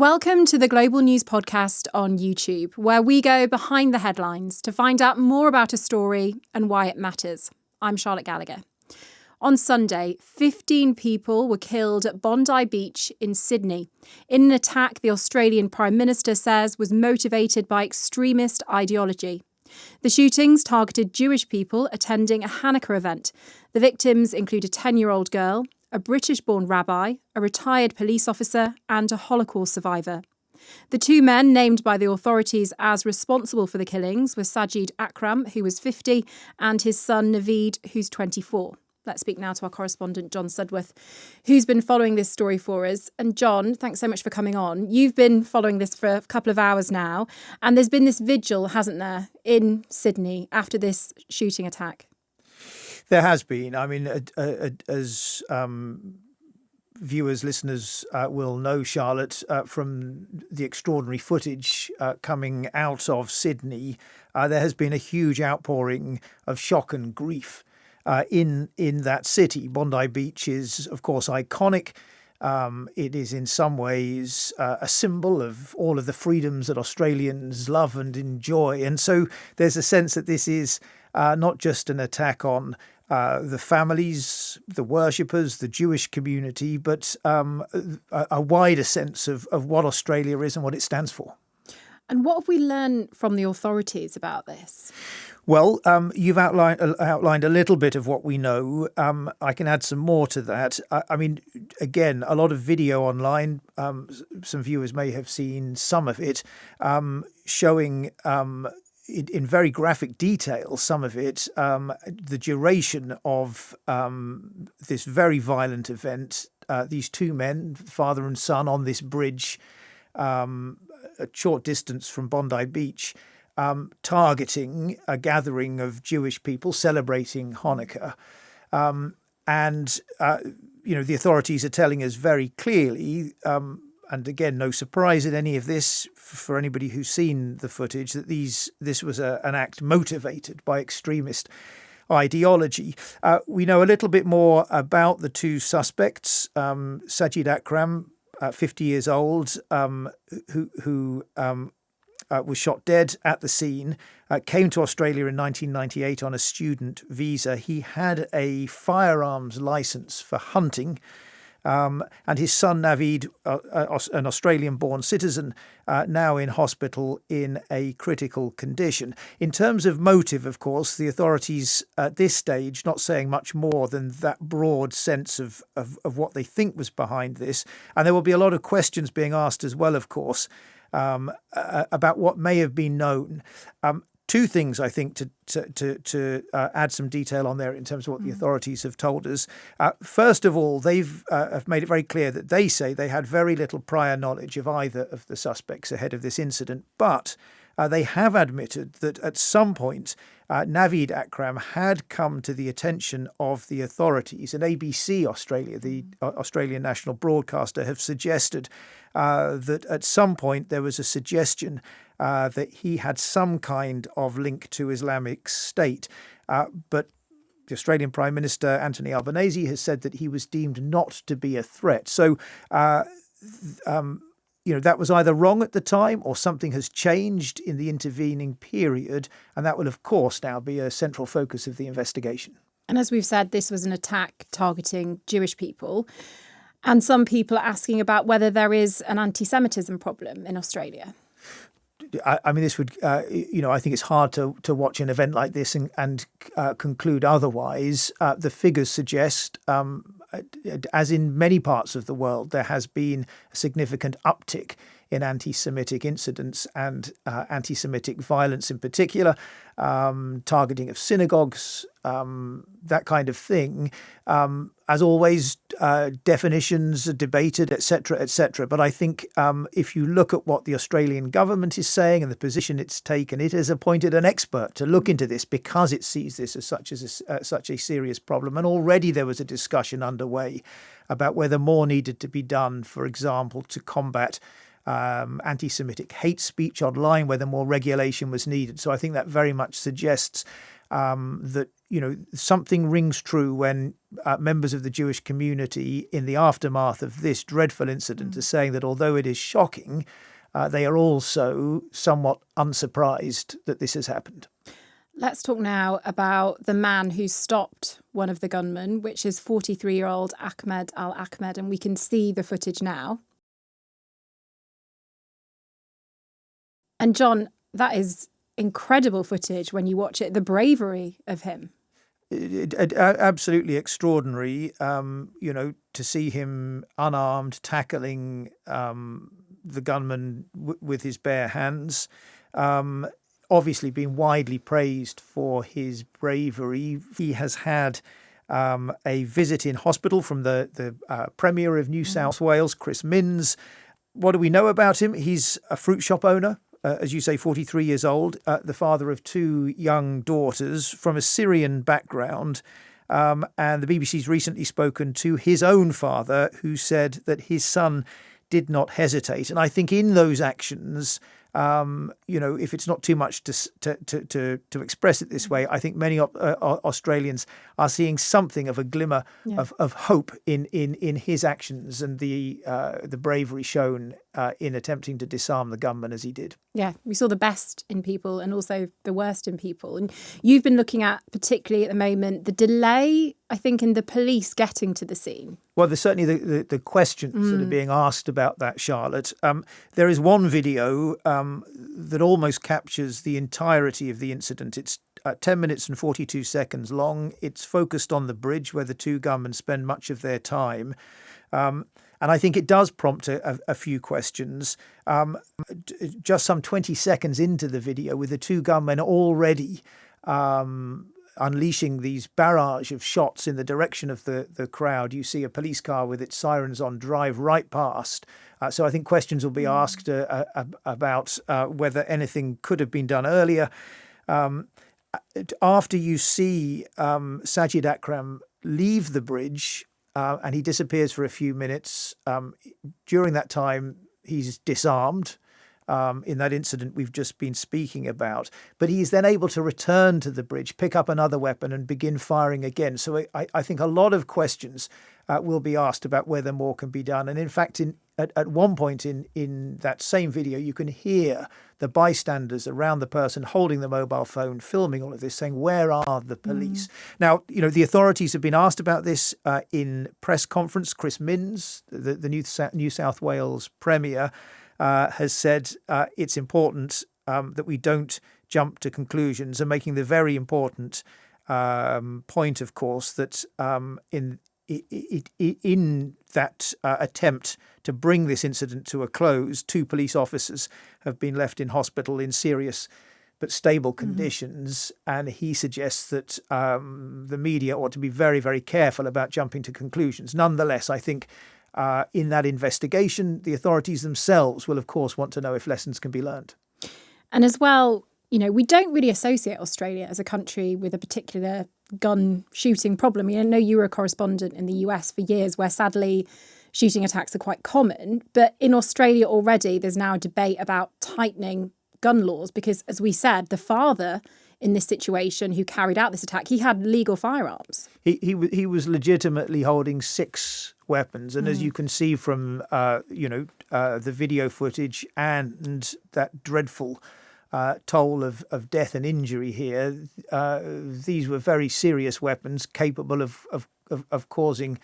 Welcome to the Global News Podcast on YouTube, where we go behind the headlines to find out more about a story and why it matters. I'm Charlotte Gallagher. On Sunday, 15 people were killed at Bondi Beach in Sydney in an attack the Australian Prime Minister says was motivated by extremist ideology. The shootings targeted Jewish people attending a Hanukkah event. The victims include a 10-year-old girl, a British-born rabbi, a retired police officer, and a Holocaust survivor. The two men named by the authorities as responsible for the killings were Sajid Akram, who was 50, and his son Naveed, who's 24. Let's speak now to our correspondent, John Sudworth, who's been following this story for us. And John, thanks so much for coming on. You've been following this for a couple of hours now, and there's been this vigil, hasn't there, in Sydney after this shooting attack? There has been. I mean, as viewers, listeners will know, Charlotte, from the extraordinary footage coming out of Sydney, there has been a huge outpouring of shock and grief in that city. Bondi Beach is, of course, iconic. It is in some ways a symbol of all of the freedoms that Australians love and enjoy. And so there's a sense that this is not just an attack on the families, the worshippers, the Jewish community, but a wider sense of what Australia is and what it stands for. And what have we learned from the authorities about this? Well, you've outlined a little bit of what we know. I can add some more to that. I mean, again, a lot of video online. Some viewers may have seen some of it, showing in very graphic detail, some of it, the duration of this very violent event. These two men, father and son, on this bridge, a short distance from Bondi Beach, targeting a gathering of Jewish people celebrating Hanukkah. And the authorities are telling us very clearly, and again, no surprise in any of this for anybody who's seen the footage, that this was an act motivated by extremist ideology. We know a little bit more about the two suspects, Sajid Akram, 50 years old, who was shot dead at the scene, came to Australia in 1998 on a student visa. He had a firearms license for hunting. And his son Naveed, an Australian-born citizen, now in hospital in a critical condition. In terms of motive, of course, the authorities at this stage not saying much more than that broad sense of what they think was behind this. And there will be a lot of questions being asked as well, of course, about what may have been known. Two things, I think, to add some detail on there in terms of what the authorities have told us. First of all, they've have made it very clear that they say they had very little prior knowledge of either of the suspects ahead of this incident, but they have admitted that at some point Naveed Akram had come to the attention of the authorities, and ABC Australia, the Australian national broadcaster, have suggested that at some point there was a suggestion that he had some kind of link to Islamic State. But the Australian Prime Minister Anthony Albanese has said that he was deemed not to be a threat. So, that was either wrong at the time or something has changed in the intervening period. And that will, of course, now be a central focus of the investigation. And as we've said, this was an attack targeting Jewish people. And some people are asking about whether there is an antisemitism problem in Australia. I mean, this would, I think it's hard to watch an event like this and conclude otherwise. The figures suggest, as in many parts of the world, there has been a significant uptick in anti-Semitic incidents and anti-Semitic violence in particular, targeting of synagogues, that kind of thing. As always, definitions are debated, etc., etc. But I think if you look at what the Australian government is saying and the position it's taken, it has appointed an expert to look into this because it sees this as such a serious problem. And already there was a discussion underway about whether more needed to be done, for example, to combat anti-Semitic hate speech online, whether more regulation was needed. So I think that very much suggests that something rings true when members of the Jewish community in the aftermath of this dreadful incident are saying that although it is shocking, they are also somewhat unsurprised that this has happened. Let's talk now about the man who stopped one of the gunmen, which is 43-year-old Ahmed al Ahmed, and we can see the footage now. And John, that is incredible footage when you watch it, the bravery of him. Absolutely extraordinary, to see him unarmed, tackling the gunman with his bare hands. Obviously been widely praised for his bravery. He has had a visit in hospital from the Premier of New South Wales, Chris Minns. What do we know about him? He's a fruit shop owner. As you say, 43 years old, the father of two young daughters from a Syrian background. And the BBC's recently spoken to his own father, who said that his son did not hesitate. And I think in those actions, if it's not too much to express it this way, I think many Australians are seeing something of a glimmer of hope in his actions and the bravery shown in attempting to disarm the gunman as he did. Yeah, we saw the best in people and also the worst in people. And you've been looking at, particularly at the moment, the delay, I think, in the police getting to the scene. Well, there's certainly the questions that are being asked about that, Charlotte. There is one video that almost captures the entirety of the incident. It's 10 minutes and 42 seconds long. It's focused on the bridge where the two gunmen spend much of their time. And I think it does prompt a few questions. Just some 20 seconds into the video, with the two gunmen already unleashing these barrage of shots in the direction of the crowd, you see a police car with its sirens on drive right past. So I think questions will be asked about whether anything could have been done earlier. After you see Sajid Akram leave the bridge, and he disappears for a few minutes. During that time, he's disarmed in that incident we've just been speaking about. But he's then able to return to the bridge, pick up another weapon and begin firing again. So I think a lot of questions will be asked about whether more can be done. And in fact, at one point in that same video, you can hear the bystanders around the person holding the mobile phone, filming all of this, saying, "Where are the police?" Now, the authorities have been asked about this in press conference. Chris Minns, the New South Wales Premier, has said it's important that we don't jump to conclusions, and making the very important point, of course, that in that attempt to bring this incident to a close, 2 police officers have been left in hospital in serious but stable conditions. And he suggests that the media ought to be very, very careful about jumping to conclusions. Nonetheless, I think in that investigation, the authorities themselves will, of course, want to know if lessons can be learned. And as well, we don't really associate Australia as a country with a particular gun shooting problem. I know you were a correspondent in the US for years, where sadly shooting attacks are quite common. But in Australia already, there's now a debate about tightening gun laws because, as we said, the father in this situation who carried out this attack, he had legal firearms. He was legitimately holding 6 weapons. And as you can see from, the video footage and that dreadful toll of death and injury here, these were very serious weapons capable of causing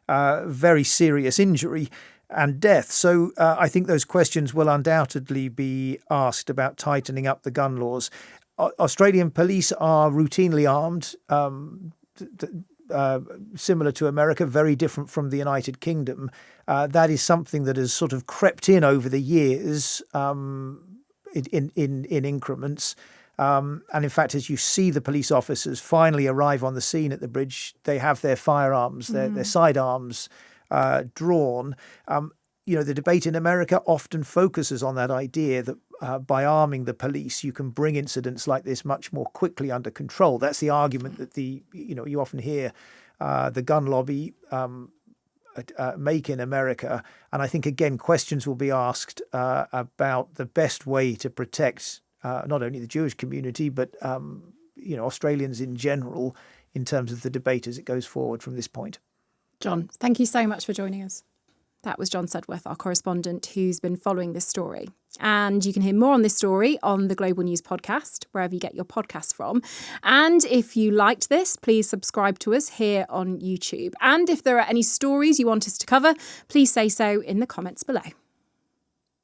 very serious injury and death. So I think those questions will undoubtedly be asked about tightening up the gun laws. Australian police are routinely armed, similar to America, very different from the United Kingdom. That is something that has sort of crept in over the years in increments. And in fact, as you see the police officers finally arrive on the scene at the bridge, they have their firearms, their sidearms drawn. The debate in America often focuses on that idea that by arming the police, you can bring incidents like this much more quickly under control. That's the argument that you often hear the gun lobby make in America. And I think, again, questions will be asked about the best way to protect not only the Jewish community, but Australians in general in terms of the debate as it goes forward from this point. John, thank you so much for joining us. That was John Sudworth, our correspondent, who's been following this story. And you can hear more on this story on the Global News podcast, wherever you get your podcasts from. And if you liked this, please subscribe to us here on YouTube. And if there are any stories you want us to cover, please say so in the comments below.